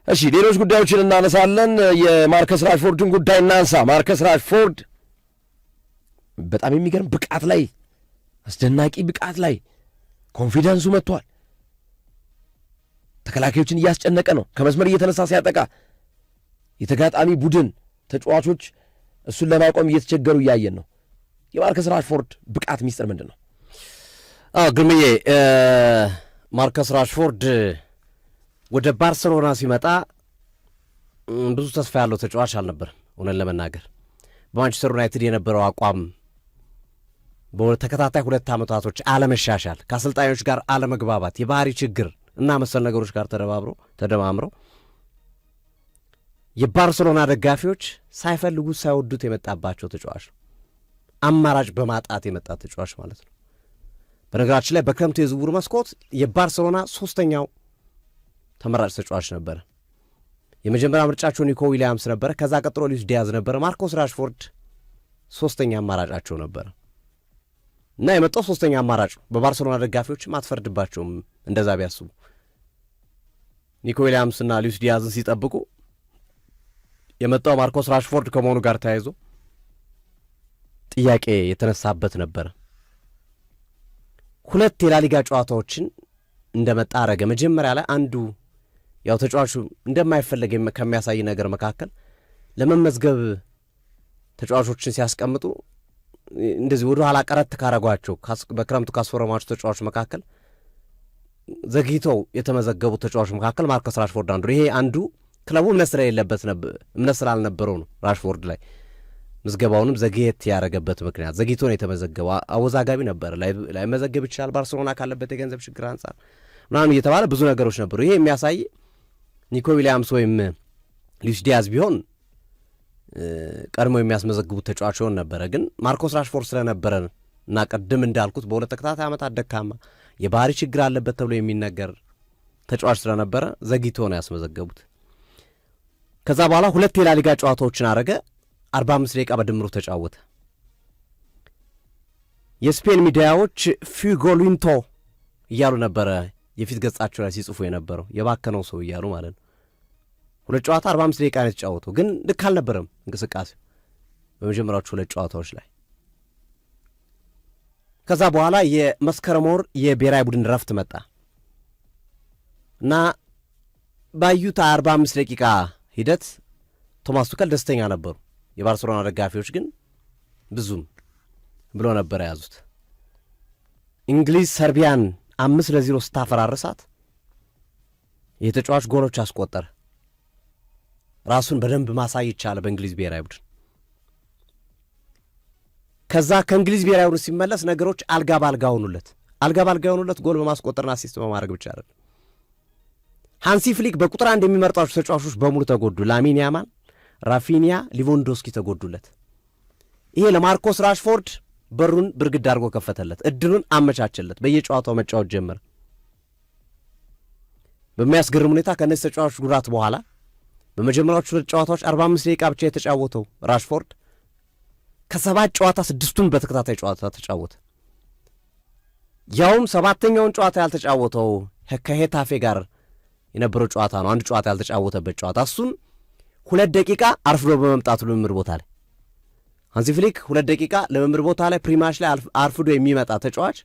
እሺ ሌሎች ጉዳዮችን እናነሳለን። የማርከስ ራሽፎርድን ጉዳይ እናንሳ። ማርከስ ራሽፎርድ በጣም የሚገርም ብቃት ላይ አስደናቂ ብቃት ላይ ኮንፊደንሱ መጥቷል። ተከላካዮችን እያስጨነቀ ነው። ከመስመር እየተነሳ ሲያጠቃ የተጋጣሚ ቡድን ተጫዋቾች እሱን ለማቆም እየተቸገሩ እያየን ነው። የማርከስ ራሽፎርድ ብቃት ሚስጥር ምንድን ነው? ግርምዬ ማርከስ ራሽፎርድ ወደ ባርሰሎና ሲመጣ ብዙ ተስፋ ያለው ተጫዋች አልነበርም። እውነት ለመናገር በማንቸስተር ዩናይትድ የነበረው አቋም በተከታታይ 2 ዓመታቶች አለመሻሻል፣ ከአሰልጣኞች ጋር አለመግባባት፣ የባህሪ ችግር እና መሰል ነገሮች ጋር ተደማምረው የባርሰሎና ደጋፊዎች ሳይፈልጉት ሳይወዱት የመጣባቸው ተጫዋች ነው። አማራጭ በማጣት የመጣ ተጫዋች ማለት ነው። በነገራችን ላይ በክረምቱ የዝውውር መስኮት የባርሰሎና 3ኛው ተመራጭ ተጫዋች ነበረ። የመጀመሪያ ምርጫቸው ኒኮ ዊሊያምስ ነበረ። ከዛ ቀጥሎ ሉዊስ ዲያዝ ነበረ። ማርኮስ ራሽፎርድ 3ኛ አማራጫቸው ነበረ እና የመጣው 3ኛ አማራጭ ነው። በባርሰሎና ደጋፊዎችም አትፈርድባቸውም እንደዛ ቢያስቡ። ኒኮ ዊሊያምስ እና ሉዊስ ዲያዝን ሲጠብቁ የመጣው ማርኮስ ራሽፎርድ ከመሆኑ ጋር ተያይዞ ጥያቄ የተነሳበት ነበረ። 2 የላሊጋ ጨዋታዎችን እንደመጣ አረገ። መጀመሪያ ላይ አንዱ ያው ተጫዋቹ እንደማይፈለግ ከሚያሳይ ነገር መካከል ለመመዝገብ ተጫዋቾችን ሲያስቀምጡ እንደዚህ ወደ ኋላ ቀረት ካረጓቸው በክረምቱ ካስፈረሟቸው ተጫዋቾች መካከል ዘግይተው የተመዘገቡ ተጫዋቾች መካከል ማርከስ ራሽፎርድ አንዱ። ይሄ አንዱ ክለቡ እምነት ስላልነበረው ነው። ራሽፎርድ ላይ ምዝገባውንም ዘግየት ያረገበት ምክንያት ዘግይቶ ነው የተመዘገበው። አወዛጋቢ ነበር። ላይ መዘገብ ይችላል ባርሴሎና ካለበት የገንዘብ ችግር አንጻር ምናምን እየተባለ ብዙ ነገሮች ነበሩ። ይሄ የሚያሳይ ኒኮ ዊሊያምስ ወይም ሉዊስ ዲያዝ ቢሆን ቀድሞ የሚያስመዘግቡት ተጫዋች ሆን ነበረ። ግን ማርኮስ ራሽፎርድ ስለነበረ እና ቅድም እንዳልኩት በ2 ተከታታይ ዓመታት ደካማ የባህሪ ችግር አለበት ተብሎ የሚነገር ተጫዋች ስለነበረ ዘግይቶ ነው ያስመዘገቡት። ከዛ በኋላ 2 የላሊጋ ጨዋታዎችን አረገ። 45 ደቂቃ በድምሩ ተጫወተ። የስፔን ሚዲያዎች ፊጎሊንቶ እያሉ ነበረ የፊት ገጻቸው ላይ ሲጽፉ የነበረው የባከነው ሰው እያሉ ማለት ነው። 2 ጨዋታ 45 ደቂቃ ነው የተጫወተው። ግን ልክ አልነበረም እንቅስቃሴው በመጀመሪያዎቹ 2 ጨዋታዎች ላይ። ከዛ በኋላ የመስከረም ወር የብሔራዊ ቡድን ረፍት መጣ እና ባዩት 45 ደቂቃ ሂደት ቶማስ ቱከል ደስተኛ ነበሩ። የባርሴሎና ደጋፊዎች ግን ብዙም ብሎ ነበር የያዙት። እንግሊዝ ሰርቢያን 5-0 ስታፈራርሳት የተጫዋች ጎሎች አስቆጠረ። ራሱን በደንብ ማሳየት ቻለ በእንግሊዝ ብሔራዊ ቡድን። ከዛ ከእንግሊዝ ብሔራዊ ቡድን ሲመለስ ነገሮች አልጋ ባልጋ ሆኑለት። ጎል በማስቆጠርና አሲስት በማድረግ ብቻ አይደለም። ሃንሲ ፍሊክ በቁጥር 1 የሚመርጧቸው ተጫዋቾች በሙሉ ተጎዱ። ላሚን ያማል፣ ራፊኒያ፣ ሊቫንዶስኪ ተጎዱለት። ይሄ ለማርኮስ ራሽፎርድ በሩን ብርግድ አድርጎ ከፈተለት፣ እድሉን አመቻቸለት። በየጨዋታው መጫወት ጀመረ። በሚያስገርም ሁኔታ ከእነዚህ ተጫዋቾች ጉዳት በኋላ በመጀመሪያዎቹ 2 ጨዋታዎች 45 ደቂቃ ብቻ የተጫወተው ራሽፎርድ ከ7 ጨዋታ 6ቱን በተከታታይ ጨዋታ ተጫወተ። ያውም 7ኛውን ጨዋታ ያልተጫወተው ከሄታፌ ጋር የነበረው ጨዋታ ነው። 1 ጨዋታ ያልተጫወተበት ጨዋታ፣ እሱን 2 ደቂቃ አርፍዶ በመምጣቱ ልምምድ ቦታ ላይ ሃንሲ ፍሊክ 2 ደቂቃ ልምምድ ቦታ ላይ ፕሪማሽ ላይ አርፍዶ የሚመጣ ተጫዋች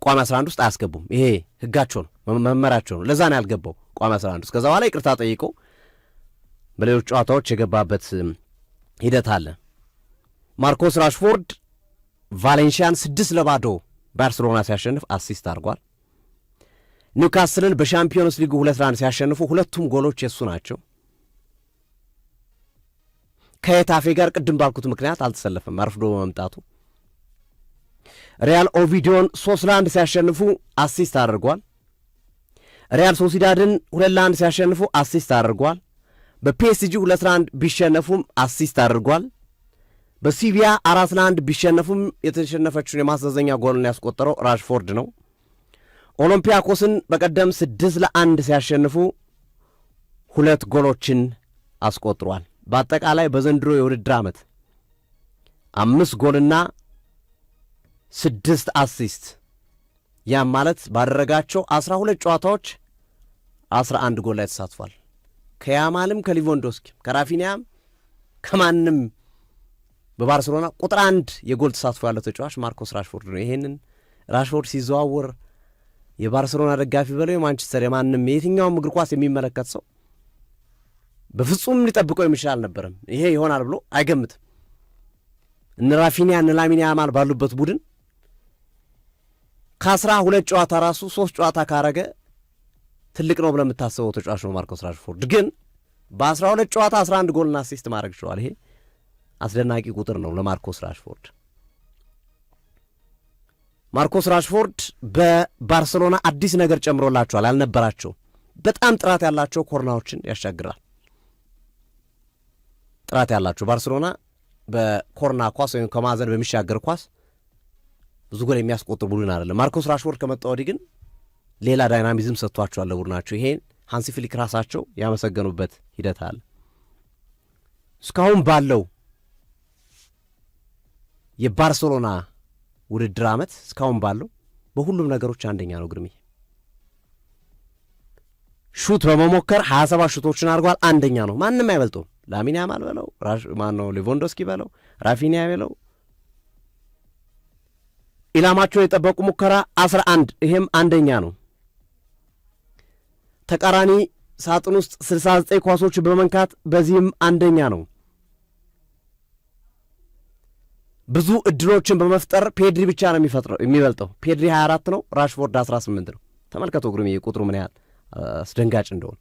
ቋሚ 11 ውስጥ አያስገቡም። ይሄ ህጋቸው ነው፣ መመሪያቸው ነው። ለዛ ነው ያልገባው ቋሚ 11 ውስጥ። ከዛ በኋላ ይቅርታ ጠይቆ በሌሎች ጨዋታዎች የገባበት ሂደት አለ። ማርኮስ ራሽፎርድ ቫሌንሺያን 6-0 ባርሴሎና ሲያሸንፍ አሲስት አድርጓል። ኒውካስልን በሻምፒዮንስ ሊጉ 2-1 ሲያሸንፉ 2ቱም ጎሎች የሱ ናቸው። ከሄታፌ ጋር ቅድም ባልኩት ምክንያት አልተሰለፈም አርፍዶ በመምጣቱ። ሪያል ኦቪዲዮን 3-1 ሲያሸንፉ አሲስት አድርጓል። ሪያል ሶሲዳድን 2-1 ሲያሸንፉ አሲስት አድርጓል። በፒኤስጂ 2-1 ቢሸነፉም አሲስት አድርጓል። በሲቪያ 4-1 ቢሸነፉም የተሸነፈችውን የማስዘዘኛ ጎልን ያስቆጠረው ራሽፎርድ ነው። ኦሎምፒያኮስን በቀደም 6-1 ሲያሸንፉ 2 ጎሎችን አስቆጥሯል። በአጠቃላይ በዘንድሮ የውድድር ዓመት 5 ጎልና 6 አሲስት ያም ማለት ባደረጋቸው 12 ጨዋታዎች 11 ጎል ላይ ተሳትፏል። ከያማልም ከሊቫንዶስኪም ከራፊኒያም ከማንም በባርሴሎና ቁጥር 1 የጎል ተሳትፎ ያለው ተጫዋች ማርኮስ ራሽፎርድ ነው። ይሄንን ራሽፎርድ ሲዘዋወር የባርሴሎና ደጋፊ በለው የማንቸስተር የማንም የትኛውም እግር ኳስ የሚመለከት ሰው በፍጹም ሊጠብቀው የሚችል አልነበረም። ይሄ ይሆናል ብሎ አይገምትም። እነ ራፊኒያ እነ ላሚን ያማል ባሉበት ቡድን ከ12 ጨዋታ ራሱ 3 ጨዋታ ካረገ ትልቅ ነው ብለህ የምታስበው ተጫዋች ነው ማርኮስ ራሽፎርድ። ግን በ12 ጨዋታ 11 ጎልና አሲስት ማድረግ ችሏል። ይሄ አስደናቂ ቁጥር ነው ለማርኮስ ራሽፎርድ። ማርኮስ ራሽፎርድ በባርሴሎና አዲስ ነገር ጨምሮላቸዋል፣ ያልነበራቸው በጣም ጥራት ያላቸው ኮርናዎችን ያሻግራል። ጥራት ያላቸው ባርሴሎና በኮርና ኳስ ወይም ከማዕዘን በሚሻገር ኳስ ብዙ ጎል የሚያስቆጥር ቡድን አይደለም። ማርኮስ ራሽፎርድ ከመጣ ወዲህ ግን ሌላ ዳይናሚዝም ሰጥቷቸዋል ለቡድናቸው። ይሄን ሃንሲ ፍሊክ ራሳቸው ያመሰገኑበት ሂደት አለ። እስካሁን ባለው የባርሴሎና ውድድር ዓመት እስካሁን ባለው በሁሉም ነገሮች አንደኛ ነው። ግርሜ ሹት በመሞከር 27 ሹቶችን አድርጓል። አንደኛ ነው፣ ማንም አይበልጠውም። ላሚን ያማል በለው ማነው ሌቫንዶስኪ በለው ራፊኒያ በለው ኢላማቸውን የጠበቁ ሙከራ 11፣ ይሄም አንደኛ ነው። ተቃራኒ ሳጥን ውስጥ 69 ኳሶች በመንካት በዚህም አንደኛ ነው። ብዙ እድሎችን በመፍጠር ፔድሪ ብቻ ነው የሚበልጠው። ፔድሪ 24 ነው፣ ራሽፎርድ 18 ነው። ተመልከቱ ግሩም ቁጥሩ ምን ያህል አስደንጋጭ እንደሆነ።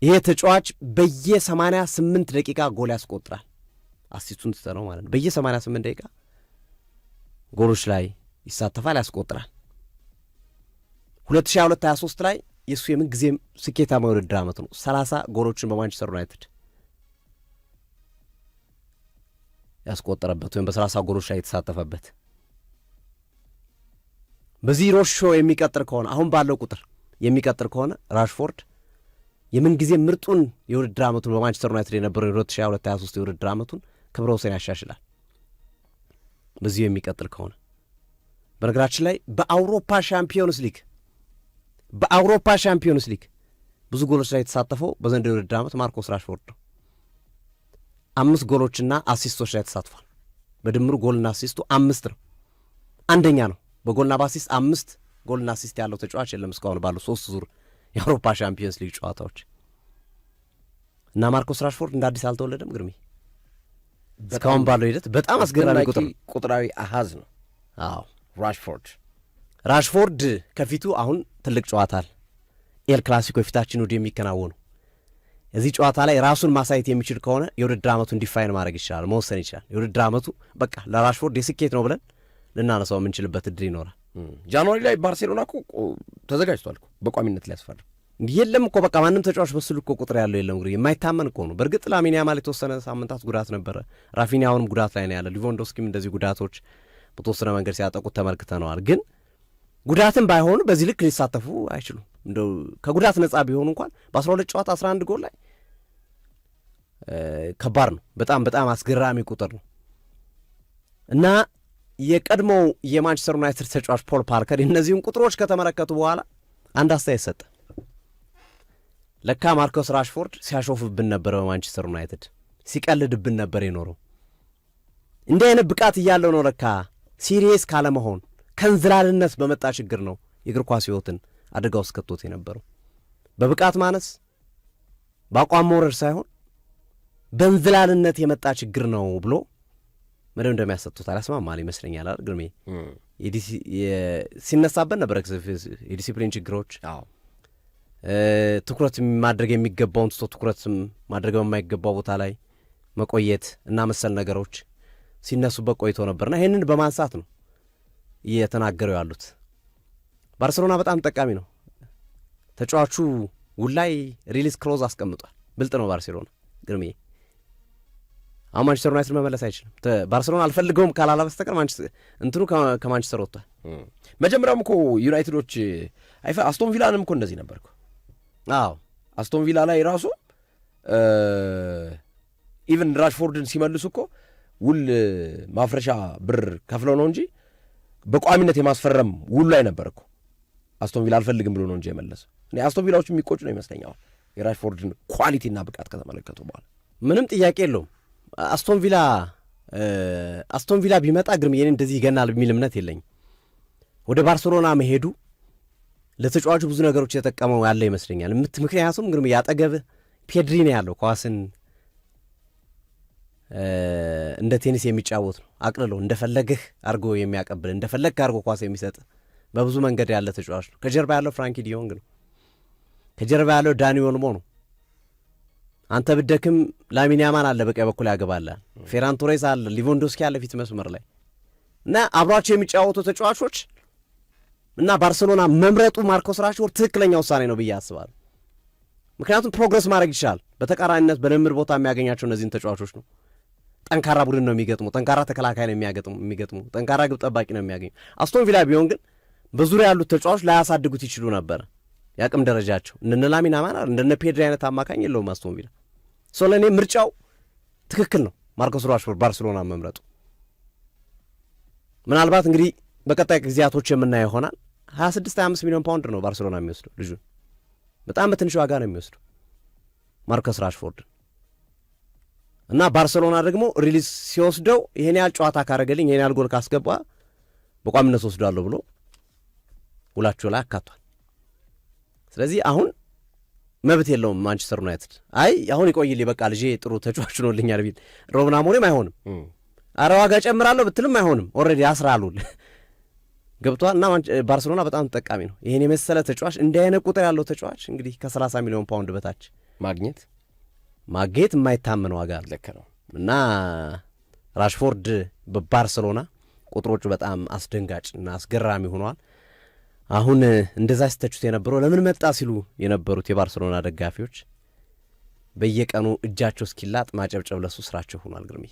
ይሄ ተጫዋች በየ88 ደቂቃ ጎል ያስቆጥራል። አሲስቱን ትተነው ማለት ነው። በየ88 ደቂቃ ጎሎች ላይ ይሳተፋል፣ ያስቆጥራል። 2022-23 ላይ የእሱ የምንጊዜም ስኬታማ የውድድር ዓመት ነው። 30 ጎሎችን በማንቸስተር ዩናይትድ ያስቆጠረበት ወይም በ30 ጎሎች ላይ የተሳተፈበት። በዚህ ሮሾ የሚቀጥል ከሆነ አሁን ባለው ቁጥር የሚቀጥል ከሆነ ራሽፎርድ የምንጊዜም ምርጡን የውድድር ዓመቱን በማንቸስተር ዩናይትድ የነበረው የ2022-23 የውድድር ዓመቱን ክብረ ወሰን ያሻሽላል በዚሁ የሚቀጥል ከሆነ። በነገራችን ላይ በአውሮፓ ሻምፒዮንስ ሊግ ብዙ ጎሎች ላይ የተሳተፈው በዘንድሮው የውድድር ዓመት ማርኮስ ራሽፎርድ ነው። 5 ጎሎችና አሲስቶች ላይ ተሳትፏል። በድምሩ ጎልና አሲስቱ 5 ነው። አንደኛ ነው በጎልና በአሲስት 5 ጎልና አሲስት ያለው ተጫዋች የለም እስካሁን ባሉ 3 ዙር የአውሮፓ ሻምፒዮንስ ሊግ ጨዋታዎች እና ማርኮስ ራሽፎርድ እንደ አዲስ አልተወለደም። ግርሜ እስካሁን ባለው ሂደት በጣም አስገራሚ ቁጥራዊ አሃዝ ነው። አዎ ራሽፎርድ ከፊቱ አሁን ትልቅ ጨዋታል ኤል ክላሲኮ የፊታችን ወዲህ የሚከናወኑ እዚህ ጨዋታ ላይ ራሱን ማሳየት የሚችል ከሆነ የውድድር ዓመቱን ዲፋይን ማድረግ ይችላል፣ መወሰን ይችላል። የውድድር ዓመቱ በቃ ለራሽፎርድ የስኬት ነው ብለን ልናነሳው የምንችልበት እድል ይኖራል። ጃንዋሪ ላይ ባርሴሎና እኮ ተዘጋጅቷል በቋሚነት ሊያስፈርም የለም እኮ በቃ ማንም ተጫዋች በስሉ እኮ ቁጥር ያለው የለም። እንግዲህ የማይታመን እኮ ነው። በእርግጥ ላሚን ያማል የተወሰነ ሳምንታት ጉዳት ነበረ። ራፊኒያውንም ጉዳት ላይ ነው ያለ። ሊቫንዶስኪም እንደዚህ ጉዳቶች በተወሰነ መንገድ ሲያጠቁት ተመልክተነዋል። ግን ጉዳትም ባይሆኑ በዚህ ልክ ሊሳተፉ አይችሉም። እንደው ከጉዳት ነጻ ቢሆኑ እንኳን በ12 ጨዋታ 11 ጎል ላይ ከባድ ነው። በጣም በጣም አስገራሚ ቁጥር ነው እና የቀድሞው የማንቸስተር ዩናይትድ ተጫዋች ፖል ፓርከር እነዚህን ቁጥሮች ከተመለከቱ በኋላ አንድ አስተያየት ሰጠ። ለካ ማርኮስ ራሽፎርድ ሲያሾፍብን ነበረ፣ በማንቸስተር ዩናይትድ ሲቀልድብን ነበር የኖረው። እንዲህ አይነት ብቃት እያለው ነው ለካ ሲሪየስ ካለመሆን ከንዝላልነት በመጣ ችግር ነው የእግር ኳስ ሕይወትን አደጋ ውስጥ ከቶት የነበረው። በብቃት ማነስ በአቋም መውረድ ሳይሆን በእንዝላልነት የመጣ ችግር ነው ብሎ መደብ እንደሚያሰጡታል ያስማማል ይመስለኛል። አይደል ግርሜ? ሲነሳበት ነበረ የዲሲፕሊን ችግሮች፣ ትኩረት ማድረግ የሚገባውን ትቶ ትኩረት ማድረግ በማይገባው ቦታ ላይ መቆየት እና መሰል ነገሮች ሲነሱበት ቆይቶ ነበርና ይህንን በማንሳት ነው እየተናገረው ያሉት። ባርሴሎና በጣም ጠቃሚ ነው። ተጫዋቹ ውላይ ሪሊዝ ክሎዝ አስቀምጧል። ብልጥ ነው ባርሴሎና ግርሜ። አሁን ማንቸስተር ዩናይትድ መመለስ አይችልም። ባርሴሎና አልፈልገውም ካላላ በስተቀር እንትኑ ከማንቸስተር ወጥቷል። መጀመሪያም እኮ ዩናይትዶች አስቶን ቪላንም እኮ እንደዚህ ነበር እኮ። አዎ አስቶን ቪላ ላይ ራሱ ኢቨን ራሽፎርድን ሲመልሱ እኮ ውል ማፍረሻ ብር ከፍለው ነው እንጂ በቋሚነት የማስፈረም ውሉ ላይ ነበር እኮ አስቶን ቪላ አልፈልግም ብሎ ነው እንጂ የመለሰው። እኔ አስቶን ቪላዎች የሚቆጩ ነው ይመስለኛል የራሽፎርድን ኳሊቲና ብቃት ከተመለከቱ በኋላ ምንም ጥያቄ የለውም። አስቶን ቪላ ቢመጣ ግርም የኔ እንደዚህ ይገናል የሚል እምነት የለኝም። ወደ ባርሴሎና መሄዱ ለተጫዋቹ ብዙ ነገሮች የተጠቀመው ያለ ይመስለኛል። ምክንያቱም ግርም ያጠገብህ ፔድሪ ነው ያለው፣ ኳስን እንደ ቴኒስ የሚጫወት ነው። አቅልሎ እንደፈለግህ አርጎ የሚያቀብል እንደፈለግህ አርጎ ኳስ የሚሰጥ በብዙ መንገድ ያለ ተጫዋች ነው። ከጀርባ ያለው ፍራንኪ ዲዮንግ ነው። ከጀርባ ያለው ዳኒ ኦልሞ ነው። አንተ ብደክም ላሚን ያማል አለ በቀኝ በኩል ያገባላል። ፌራን ቶሬስ አለ፣ ሊቫንዶስኪ አለ ፊት መስመር ላይ እና አብሯቸው የሚጫወቱ ተጫዋቾች እና ባርሴሎና መምረጡ ማርኮስ ራሽፎርድ ትክክለኛ ውሳኔ ነው ብዬ አስባለሁ። ምክንያቱም ፕሮግረስ ማድረግ ይችላል። በተቃራኒነት በልምድ ቦታ የሚያገኛቸው እነዚህን ተጫዋቾች ነው። ጠንካራ ቡድን ነው የሚገጥሙ፣ ጠንካራ ተከላካይ ነው የሚገጥሙ፣ ጠንካራ ግብ ጠባቂ ነው የሚያገኙ። አስቶን ቪላ ቢሆን ግን በዙሪያ ያሉት ተጫዋቾች ላያሳድጉት ይችሉ ነበር የአቅም ደረጃቸው። እንደነ ላሚን ያማል እንደነ ፔድሪ አይነት አማካኝ የለውም አስቶን ቪላ። ለእኔ ምርጫው ትክክል ነው ማርኮስ ራሽፎርድ ባርሴሎና መምረጡ። ምናልባት እንግዲህ በቀጣይ ጊዜያቶች የምናየው ይሆናል። 26-25 ሚሊዮን ፓውንድ ነው ባርሴሎና የሚወስደው ልጁን፣ በጣም በትንሽ ዋጋ ነው የሚወስደው ማርኮስ ራሽፎርድ እና ባርሴሎና ደግሞ ሪሊዝ ሲወስደው ይሄን ያህል ጨዋታ ካረገልኝ ይሄን ያህል ጎል ካስገባ በቋሚነት ወስዳለሁ ብሎ ውላቸው ላይ አካቷል። ስለዚህ አሁን መብት የለውም ማንቸስተር ዩናይትድ አይ አሁን ይቆይልኝ በቃ ልጄ ጥሩ ተጫዋች ሆኖልኛል ቢል ሩበን አሞሪም አይሆንም። አረ ዋጋ ጨምራለሁ ብትልም አይሆንም። ኦልሬዲ አስራሉል ገብቷል። እና ባርሴሎና በጣም ተጠቃሚ ነው። ይሄን የመሰለ ተጫዋች እንዲህ አይነት ቁጥር ያለው ተጫዋች እንግዲህ ከ30 ሚሊዮን ፓውንድ በታች ማግኘት የማይታመን ዋጋ ልክ ነው። እና ራሽፎርድ በባርሴሎና ቁጥሮቹ በጣም አስደንጋጭ እና አስገራሚ ሆነዋል። አሁን እንደዛ ሲተቹት የነበረው ለምን መጣ ሲሉ የነበሩት የባርሴሎና ደጋፊዎች በየቀኑ እጃቸው እስኪላጥ ማጨብጨብ ለሱ ስራቸው ሆኗል። ግርምዬ